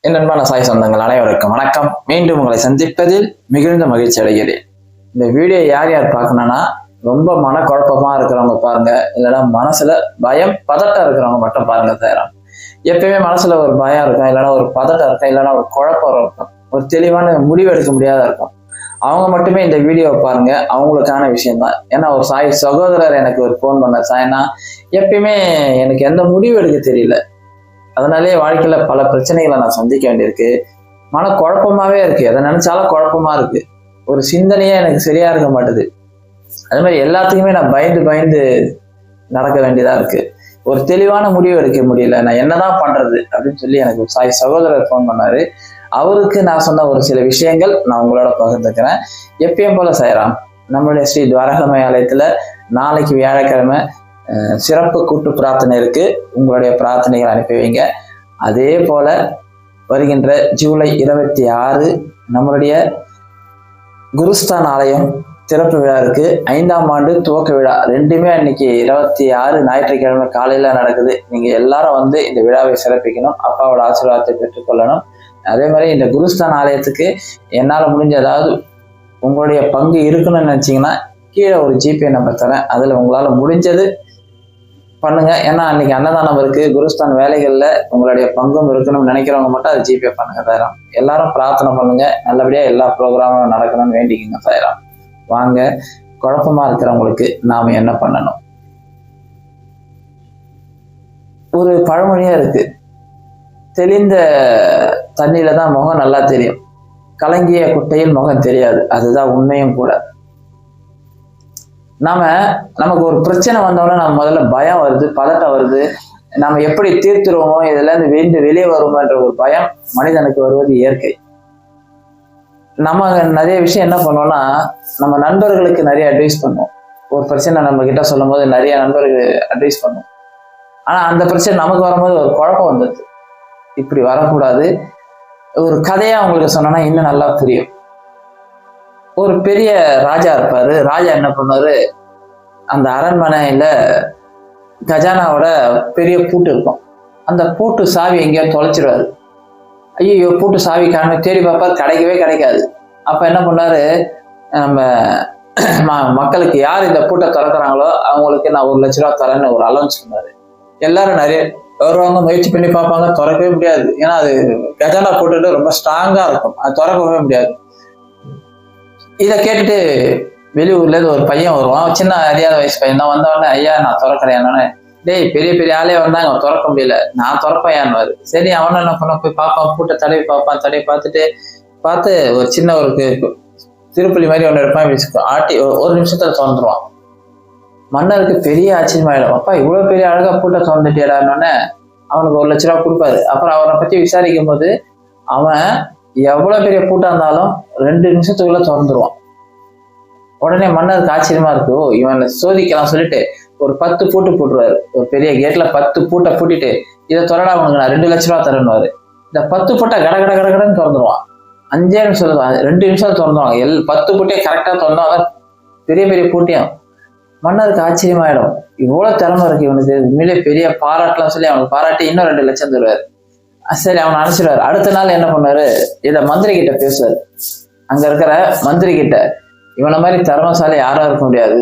என் அன்பான சாய் சொந்தங்கள் அனைவருக்கும் வணக்கம். மீண்டும் உங்களை சந்திப்பதில் மிகுந்த மகிழ்ச்சி அடைகிறேன். இந்த வீடியோ யார் யார் பார்க்கணும்னா, ரொம்ப மனக்குழப்பமா இருக்கிறவங்க பாருங்க, இல்லைன்னா மனசுல பயம் பதட்டம் இருக்கிறவங்க மட்டும் பாருங்க. தயாரம் எப்பயுமே மனசுல ஒரு பயம் இருக்கும், இல்லைன்னா ஒரு பதட்டம் இருக்கும், இல்லைன்னா ஒரு குழப்பம் இருக்கும், ஒரு தெளிவான முடிவு எடுக்க முடியாத இருக்கும். அவங்க மட்டுமே இந்த வீடியோவை பாருங்க, அவங்களுக்கான விஷயம்தான். ஏன்னா ஒரு சாய் சகோதரர் எனக்கு ஒரு ஃபோன் பண்ணார். சாய்னா எப்பயுமே எனக்கு எந்த முடிவு எடுக்க தெரியல, அதனாலே வாழ்க்கையில பல பிரச்சனைகளை நான் சந்திக்க வேண்டியிருக்கு, மன குழப்பமாவே இருக்கு, எதை நினைச்சாலும் குழப்பமா இருக்கு, ஒரு சிந்தனையே எனக்கு சரியா இருக்க மாட்டுது. அது மாதிரி எல்லாத்துக்குமே நான் பயந்து பயந்து நடக்க வேண்டியதா இருக்கு. ஒரு தெளிவான முடிவு எடுக்க முடியல, நான் என்னதான் பண்றது அப்படின்னு சொல்லி எனக்கு சாய் சகோதரர் ஃபோன் பண்ணாரு. அவருக்கு நான் சொன்ன ஒரு சில விஷயங்கள் நான் உங்களோட பகிர்ந்துக்கிறேன். எப்பயும் போல சாய்ராம், நம்மளுடைய ஸ்ரீ துவாரகமய ஆலயத்துல நாளைக்கு வியாழக்கிழமை சிறப்பு கூட்டு பிரார்த்தனை இருக்கு. உங்களுடைய பிரார்த்தனைகள் அனுப்பி வைங்க. அதே போல வருகின்ற ஜூலை 26 நம்மளுடைய குருஸ்தான் ஆலயம் திறப்பு விழா இருக்கு. 5ஆம் ஆண்டு துவக்க விழா ரெண்டுமே அன்னைக்கு 26 ஞாயிற்றுக்கிழமை காலையில நடக்குது. நீங்க எல்லாரும் வந்து இந்த விழாவை சிறப்பிக்கணும், அப்பாவோட ஆசீர்வாதத்தை பெற்றுக்கொள்ளணும். அதே மாதிரி இந்த குருஸ்தான் ஆலயத்துக்கு என்னால் முடிஞ்ச ஏதாவது உங்களுடைய பங்கு இருக்குன்னு நினைச்சீங்கன்னா கீழே ஒரு ஜிபே நம்பர் தரேன், அதுல உங்களால முடிஞ்சது பண்ணுங்க. ஏன்னா அன்னைக்கு அன்னதானம் இருக்கு, குருஸ்தான் வேலைகள்ல உங்களுடைய பங்கும் இருக்கணும்னு நினைக்கிறவங்க மட்டும் அது ஜிபே பண்ணுங்க. சாய்ராம் எல்லாரும் பிரார்த்தனை பண்ணுங்க, நல்லபடியா எல்லா ப்ரோக்ராமும் நடக்கணும்னு வேண்டிக்கங்க. சாய்ராம் வாங்க, குழப்பமா இருக்கிறவங்களுக்கு நாம என்ன பண்ணணும்? ஒரு பழமொழியா இருக்கு, தெளிந்த தண்ணியில தான் முகம் நல்லா தெரியும், கலங்கிய குட்டையில் முகம் தெரியாது. அதுதான் உண்மையும் கூட. நமக்கு ஒரு பிரச்சனை வந்தோம்னா நம்ம முதல்ல பயம் வருது, பதட்டம் வருது, நம்ம எப்படி தீர்த்துருவோமோ, இதுல இருந்து வெளியே வருவோம்ன்ற ஒரு பயம் மனிதனுக்கு வருவது இயற்கை. நம்ம நிறைய விஷயம் என்ன பண்ணுவோம்னா, நம்ம நண்பர்களுக்கு நிறைய அட்வைஸ் பண்ணுவோம். ஒரு பிரச்சனை நம்ம கிட்ட சொல்லும் போது நிறைய நண்பர்கள் அட்வைஸ் பண்ணுவோம். ஆனா அந்த பிரச்சனை நமக்கு வரும்போது ஒரு குழப்பம் வந்துடுது, இப்படி வரக்கூடாது. ஒரு கதையா உங்களுக்கு சொன்னோன்னா இன்னும் நல்லா புரியும். ஒரு பெரிய ராஜா இருப்பாரு. ராஜா என்ன பண்ணாரு, அந்த அரண்மனையில கஜானாவோட பெரிய பூட்டு இருக்கும். அந்த பூட்டு சாவி எங்கேயோ தொலைச்சிருவாரு. ஐயோ பூட்டு சாவி காண தேடி பார்ப்பாரு, கிடைக்கவே கிடைக்காது. அப்ப என்ன பண்ணாரு, நம்ம மக்களுக்கு யார் இந்த பூட்டை திறக்கிறாங்களோ அவங்களுக்கு நான் 1 லட்ச ரூபா தரேன்னு ஒரு அலௌன்ஸ் பண்ணாரு. எல்லாரும் நிறைய வருவாங்க, முயற்சி பண்ணி பார்ப்பாங்க, திறக்கவே முடியாது. ஏன்னா அது கஜானா பூட்டு ரொம்ப ஸ்ட்ராங்கா இருக்கும், அது திறக்கவே முடியாது. இதை கேட்டுட்டு வெளியூர்ல இருந்து ஒரு பையன் வருவான், சின்ன அறியாத வயசு பையன் தான். வந்தவொடனே ஐயா நான் திறக்கிறேன் என்னன்னு, டேய் பெரிய பெரிய ஆளே வந்தாங்க திறக்க முடியல, நான் திறப்பையான்னு. சரி அவனை என்ன பண்ண, போய் பார்ப்பான், பூட்டை தடவி பார்ப்பான். தடவி பார்த்து ஒரு சின்ன ஒரு திருப்பலி மாதிரி ஒன்று எடுப்பான், ஆட்டி 1 நிமிஷத்துல திறந்துருவான். மன்னருக்கு பெரிய ஆச்சரியமாயிடும், அப்பா இவ்வளவு பெரிய அழகா பூட்டை திறந்துட்டியடான்னு. அவனுக்கு 1 லட்ச ரூபா கொடுப்பாரு. அப்புறம் அவனை பத்தி விசாரிக்கும் போது அவன் எவ்வளவு பெரிய பூட்டா இருந்தாலும் 2 நிமிஷத்துக்குள்ள திறந்துருவான். உடனே மன்னருக்கு ஆச்சரியமா இருக்கு, ஓ இவன் சோதிக்கலாம் சொல்லிட்டு ஒரு 10 பூட்டு போட்டுருவாரு. ஒரு பெரிய கேட்ல 10 பூட்டை பூட்டிட்டு, இதை திறடா உனக்கு நான் 2 லட்ச ரூபா தரேன்னு. இந்த 10 பூட்டை கடன்னு திறந்துருவான். 5 நிமிஷம் 2 நிமிஷம் திறந்துருவாங்க. 10 பூட்டையே கரெக்டா திறந்தோம், பெரிய பெரிய பூட்டையும். மன்னருக்கு ஆச்சரியமாயிடும், இவ்வளவு திறமை இருக்கு இவனுக்கு, உண்மையிலே பெரிய பாராட்டலாம் சொல்லி அவனுக்கு பாராட்டி இன்னும் 2 லட்சம் தருவாரு. சரி அவனை அனுப்பிச்சிடுவாரு. அடுத்த நாள் என்ன பண்ணாரு, இதை மந்திரி கிட்ட பேசுவாரு. அங்க இருக்கிற மந்திரி கிட்ட, இவனை மாதிரி திறமைசாலி யாரும் இருக்க முடியாது,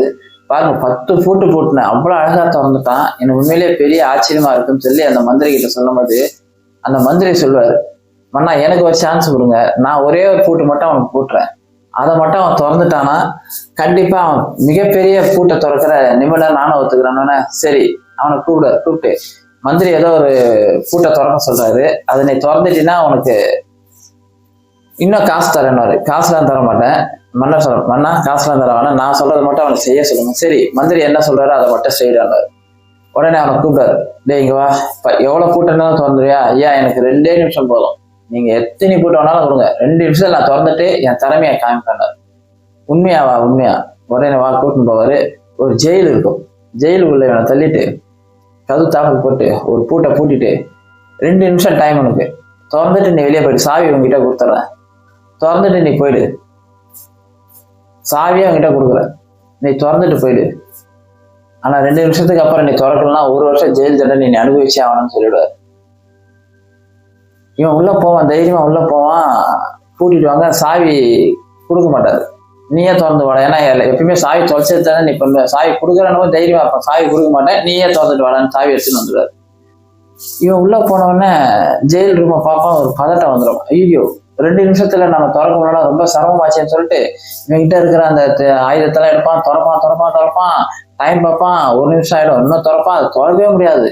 பாருங்க 10 பூட்டு போட்டுனேன், அவ்வளவு அழகா திறந்துட்டான், எனக்கு உண்மையிலேயே பெரிய ஆச்சரியமா இருக்குன்னு சொல்லி அந்த மந்திரி கிட்ட சொல்லும் போது அந்த மந்திரி சொல்லுவாரு, மன்னா எனக்கு ஒரு சான்ஸ் கொடுங்க, நான் ஒரே ஒரு பூட்டு மட்டும் அவனுக்கு பூட்டுறேன், அதை மட்டும் அவன் திறந்துட்டானா கண்டிப்பா அவன் மிகப்பெரிய பூட்டை திறக்கிற நிமிடம் நானும் ஒத்துக்கிறேன்னு. சரி அவனை கூப்பிட்டு மந்திரி ஏதோ ஒரு பூட்டை திறக்க சொல்றாரு, அதை நீ திறந்துட்டீங்கன்னா அவனுக்கு இன்னும் காசு தரேன்னு. காசுலாம் தர மாட்டேன். மன்னர் சொல்ற, மன்னா காசுலாம் தர வேணாம், நான் சொல்றது மட்டும் அவனுக்கு செய்ய சொல்லுங்க. சரி மந்திரி என்ன சொல்றாரு அதை மட்டும் செய்யறாரு. உடனே அவனை கூப்பிட்டாரு, டேய் இங்க வா, எவ்வளவு பூட்டனாலும் திறந்துருவியா? ஐயா எனக்கு 2 நிமிஷம் போதும், நீங்க எத்தனை பூட்டு வேணாலும் கொடுங்க, 2 நிமிஷத்துல நான் திறந்துட்டு என் திறமையை காமிப்பேன். உண்மையாவா? உண்மையா? உடனே வா கூட்டின்னு போவாரு. ஒரு ஜெயில் இருக்கும், ஜெயிலுக்குள்ள இவனை தள்ளிட்டு கது தாக்கல் போட்டு ஒரு பூட்டை பூட்டிட்டு 2 நிமிஷம் டைம் உனக்கு, திறந்துட்டு நீ வெளியே போயிட்டு சாவி உங்ககிட்ட கொடுத்துட்றேன், திறந்துட்டு நீ போயிடு, சாவியை அவங்ககிட்ட கொடுக்குற, நீ திறந்துட்டு போயிடு. ஆனா 2 நிமிஷத்துக்கு அப்புறம் நீ திறக்கலாம் 1 வருஷம் ஜெயில் தண்டனை நீ அனுபவிச்சே ஆகணும்னு சொல்லிடுவாரு. இவன் உள்ள போவான், தைரியமா உள்ள போவான், கூட்டிட்டு வாங்க, சாவி கொடுக்க மாட்டாரு. நீயே திறந்து வாடா, ஏன்னா எப்பயுமே சாவி தொலைச்சது தானே, நீ இப்ப சாவி கொடுக்குறனோ தைரியமா இருப்பான், சாவி கொடுக்க மாட்டேன், நீயே திறந்துட்டு வாடான்னு சாவி எடுத்துன்னு வந்துடுவாரு. இவன் உள்ள போனவொடனே ஜெயில் ரூமை பார்ப்பான், ஒரு பதட்டம் வந்துடும். ஐயோ 2 நிமிஷத்துல நம்ம திறக்க முடியல, ரொம்ப சிரமமாச்சேன்னு சொல்லிட்டு இவன்கிட்ட இருக்கிற அந்த ஆயுதத்தெல்லாம் எடுப்பான், திறப்பான், டைம் பார்ப்பான், 1 நிமிஷம் ஆயிடும், இன்னும் திறப்பான், அது திறக்கவே முடியாது.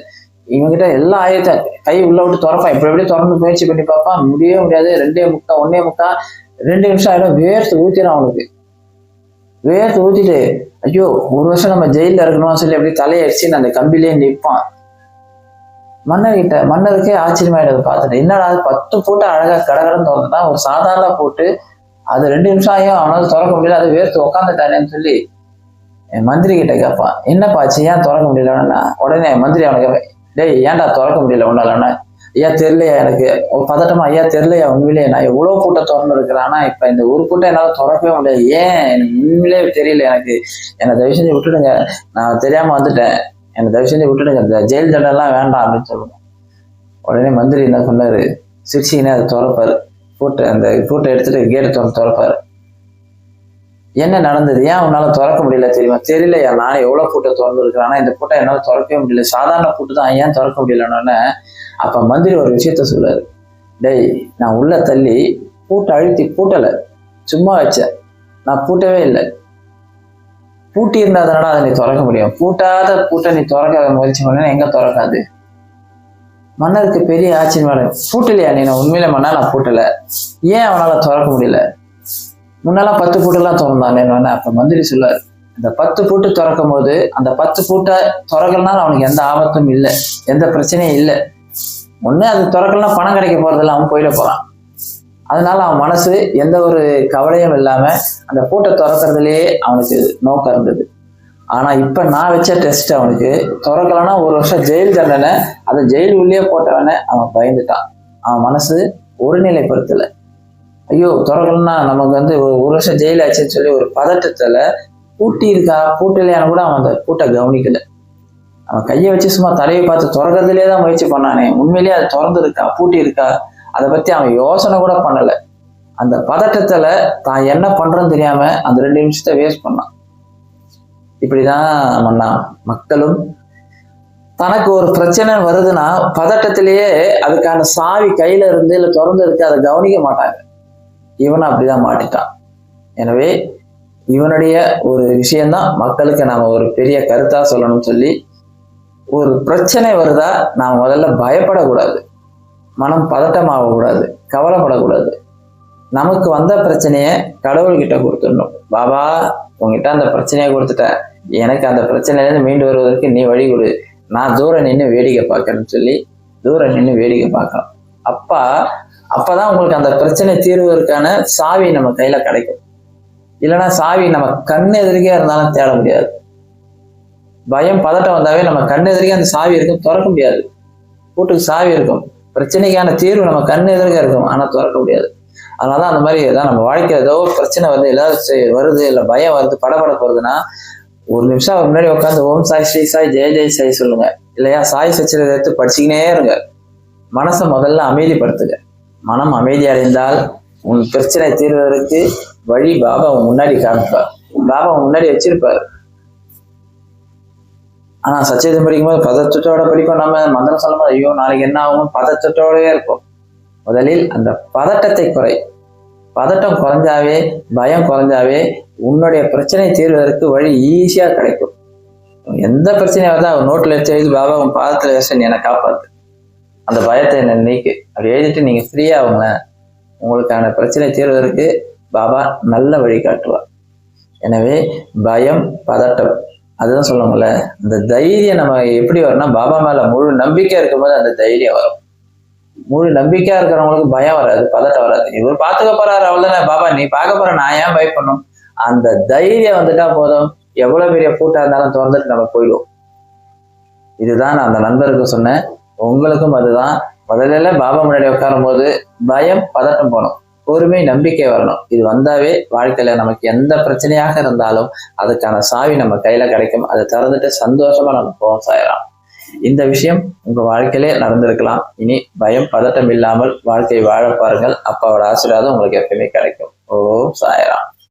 இவங்கிட்ட எல்லா ஆயுதத்தை கை உள்ள விட்டு திறப்பான், எப்படி திறந்து முயற்சி பண்ணி பார்ப்பான், முடியவே முடியாது. 1.25 2 நிமிஷம் ஆயிடும். வேர்த்து ஊத்திடும் அவனுக்கு. வேர்த்து ஊத்திட்டு ஐயோ 1 வருஷம் நம்ம ஜெயில இருக்கணும்னு சொல்லி அப்படி தலையடிச்சு அந்த கம்பிலேயே நிற்பான். மன்னருக்கே ஆச்சரியமாயிடுது பார்த்துட்டு, என்னடா 10 பூட்டை அழகா கடகடன்னு திறந்துட்டான், ஒரு சாதாரண போட்டு அது 2 நிமிஷம் ஆகியும் அவனால திறக்க முடியல, அது வேர்த்து உட்காந்துட்டானேன்னு சொல்லி என் மந்திரி கிட்ட கேட்பான், என்னப்பாச்சு ஏன் திறக்க முடியலன்னா. உடனே மந்திரி அவனை கேட்பேன், டேய் ஏன்டா திறக்க முடியல உன்னாலன்னா. ஐயா தெரியலையா, எனக்கு பதட்டமா, ஐயா தெரியலையா, உண்மையிலேயே நான் எவ்வளவு பூட்டை திறந்து இருக்கிறேன், ஆனா இப்ப இந்த ஒரு பூட்டை என்னால திறக்கவே முடியாது, ஏன் எனக்கு உண்மையிலே தெரியல, என்னை தயவு செஞ்சு விட்டுடுங்க, நான் தெரியாம வந்துட்டேன், என்னை தயவு செஞ்சு விட்டுடுங்க, இந்த ஜெயில் தண்டெல்லாம் வேண்டாம் அப்படின்னு சொல்லுவோம். உடனே மந்திரி என்ன பண்ணாரு, சிரிச்சிங்கன்னா அதை திறப்பாரு, அந்த பூட்டை எடுத்துட்டு கேட்டு திறப்பாரு. என்ன நடந்தது, ஏன் உன்னால திறக்க முடியல தெரியுமா? தெரியலையா, நான் எவ்வளவு பூட்டை திறந்து இருக்கிறேன், ஆனா இந்த பூட்டை என்னால திறக்கவே முடியல, சாதாரண பூட்டு தான், ஏன் திறக்க முடியலன்னு. அப்ப மந்திரி ஒரு விஷயத்த சொல்றாரு, டேய் நான் உள்ள தள்ளி பூட்டை அழுத்தி பூட்டலை, சும்மா வச்சேன், நான் பூட்டவே இல்லை, பூட்டி இருந்தாதனால அதை நீ திறக்க முடியும், பூட்டாத பூட்டை நீ திறக்க முயற்சி பண்ணா எங்க திறக்காது. மன்னருக்கு பெரிய ஆச்சரியம், பூட்டலையா நீ? நான் உண்மையில மன்னா நான் பூட்டலை, ஏன் அவனால திறக்க முடியல? முன்னெல்லாம் 10 பூட்டெல்லாம் திறந்தானேன்னு. அப்ப மந்திரி சொல்லாரு, இந்த 10 பூட்டு திறக்கும் போது அந்த 10 பூட்டை திறக்கலனால அவனுக்கு எந்த ஆபத்தும் இல்லை, எந்த பிரச்சனையும் இல்லை. ஒண்ணு அது திறக்கலன்னா பணம் கிடைக்க போறதில்ல, அவன் போயிட போறான். அதனால அவன் மனசு எந்த ஒரு கவலையும் இல்லாம அந்த பூட்டை திறக்கிறதுலயே அவனுக்கு நோக்கம் இருந்தது. ஆனா இப்ப நான் வச்ச டெஸ்ட் அவனுக்கு திறக்கலன்னா 1 வருஷம் ஜெயில் தண்டனை, அதை ஜெயில் உள்ளே போட்டவன அவன் பயந்துட்டான். அவன் மனசு ஒருநிலைப்படுத்தல. ஐயோ திறக்கலன்னா நமக்கு 1 வருஷம் ஜெயில் ஆச்சுன்னு சொல்லி ஒரு பதட்டத்துல பூட்டி இருக்கா பூட்டிலையான்னு கூட அவன் அந்த பூட்டை கவனிக்கல. அவன் கையை வச்சு சும்மா தலையை பார்த்து திறக்கிறதுலே தான் முயற்சி பண்ணானே, உண்மையிலேயே அது திறந்து இருக்கா பூட்டி இருக்கா அதை பத்தி அவன் யோசனை கூட பண்ணல. அந்த பதட்டத்துல தான் என்ன பண்றன்னு தெரியாம அந்த 2 நிமிஷத்தை வேஸ்ட் பண்ணான். இப்படிதான் மன்னா மக்களும் தனக்கு ஒரு பிரச்சனை வருதுன்னா பதட்டத்திலேயே அதுக்கான சாவி கையில இருந்து இல்லை திறந்து இருக்கு அதை கவனிக்க மாட்டாங்க. இவனை அப்படிதான் மாட்டிட்டான். எனவே இவனுடைய ஒரு விஷயம்தான் மக்களுக்கு நாம ஒரு பெரிய கருத்தா சொல்லணும்னு சொல்லி, ஒரு பிரச்சனை வருதா நாம் முதல்ல பயப்படக்கூடாது, மனம் பதட்டமாகக்கூடாது, கவலைப்படக்கூடாது. நமக்கு வந்த பிரச்சனையை கடவுள்கிட்ட கொடுத்துடணும். பாபா உங்ககிட்ட அந்த பிரச்சனையை கொடுத்துட்டேன், எனக்கு அந்த பிரச்சனையிலேருந்து மீண்டு வருவதற்கு நீ வழி கொடு, நான் தூரம் நின்று வேடிக்கை பார்க்கறேன்னு சொல்லி தூரம் நின்று வேடிக்கை பார்க்கணும். அப்பதான் உங்களுக்கு அந்த பிரச்சனை தீர்வதற்கான சாவி நம்ம கையில கிடைக்கும். இல்லைன்னா சாவி நம்ம கண் எதிர்க்கே இருந்தாலும் தேட முடியாது. பயம் பதட்டம் வந்தாவே நம்ம கண் எதிர்க்கே அந்த சாவி இருக்கும், திறக்க முடியாது. கூட்டுக்கு சாவி இருக்கும், பிரச்சனைக்கான தீர்வு நம்ம கண் எதிர்க்க இருக்கும், ஆனா திறக்க முடியாது. அதனாலதான் அந்த மாதிரி ஏதாவது நம்ம வாழ்க்கையில ஏதோ ஒரு பிரச்சனை வருது, ஏதாவது வருது, இல்லை பயம் வருது, படபட போறதுன்னா 1 நிமிஷம் முன்னாடி உட்காந்து ஓம் சாய் ஸ்ரீ சாய் ஜெய ஜெய் சாய் சொல்லுங்க, இல்லையா சாய் சச்சரிதை எடுத்து படிச்சுக்கினே இருங்க. மனசை முதல்ல அமைதிப்படுத்துங்க. மனம் அமைதி அடைந்தால் உன் பிரச்சனை தீர்வதற்கு வழி பாபா உன் முன்னாடி காமிப்பார், பாபா உன் முன்னாடி வச்சிருப்பாரு. ஆனா சச்சரிதம் படிக்கும்போது பதற்றத்தோட படிப்போம், நம்ம மந்திரம் சொல்லும் போது ஐயோ நாளைக்கு என்ன ஆகும் பதற்றத்தோடவே இருப்போம். முதலில் அந்த பதட்டத்தை குறை. பதட்டம் குறைஞ்சாவே, பயம் குறைஞ்சாவே உன்னுடைய பிரச்சனை தீர்வதற்கு வழி ஈஸியா கிடைக்கும். எந்த பிரச்சனையா வருதா அவர் நோட்டில் எடுத்து எழுதி, பாபா உன் பாதத்துல வச்சு என்னை காப்பாத்து, அந்த பயத்தை என்ன நீக்கு, அப்படி எழுதிட்டு நீங்க ஃப்ரீயா ஆகுங்க. உங்களுக்கான பிரச்சனை தீர்வதற்கு பாபா நல்ல வழி காட்டுவார். எனவே பயம் பதட்டம் அதுதான் சொல்லுவாங்கல்ல, இந்த தைரியம் நம்ம எப்படி வரும்னா பாபா மேல முழு நம்பிக்கை இருக்கும்போது அந்த தைரியம் வரும். முழு நம்பிக்கையா இருக்கிறவங்களுக்கு பயம் வராது, பதட்டம் வராது. இவர் பார்த்துக்க போறாரு அவ்வளவுதானே, பாபா நீ பார்க்க போற, நான் ஏன் பயப்படணும், அந்த தைரியம் வந்துட்டா போதும். எவ்வளவு பெரிய கூட்டா இருந்தாலும் திறந்துட்டு நம்ம போயிடுவோம். இதுதான் நான் அந்த நண்பருக்கு சொன்னேன், உங்களுக்கும் அதுதான். முதல்ல பாபா முன்னாடி உட்காரும் போது பயம் பதட்டம் போகணும், பொறுமை நம்பிக்கை வரணும். இது வந்தாவே வாழ்க்கையில நமக்கு எந்த பிரச்சனையாக இருந்தாலும் அதுக்கான சாவி நம்ம கையில கிடைக்கும். அதை திறந்துட்டு சந்தோஷமா நம்ம போவோம் சாயலாம். இந்த விஷயம் உங்க வாழ்க்கையிலே நடந்திருக்கலாம். இனி பயம் பதட்டம் இல்லாமல் வாழ்க்கை வாழ பாருங்கள். அப்பாவோட ஆசீர்வாதம் உங்களுக்கு எப்பயுமே கிடைக்கும். ஓம் சாய்ராம்.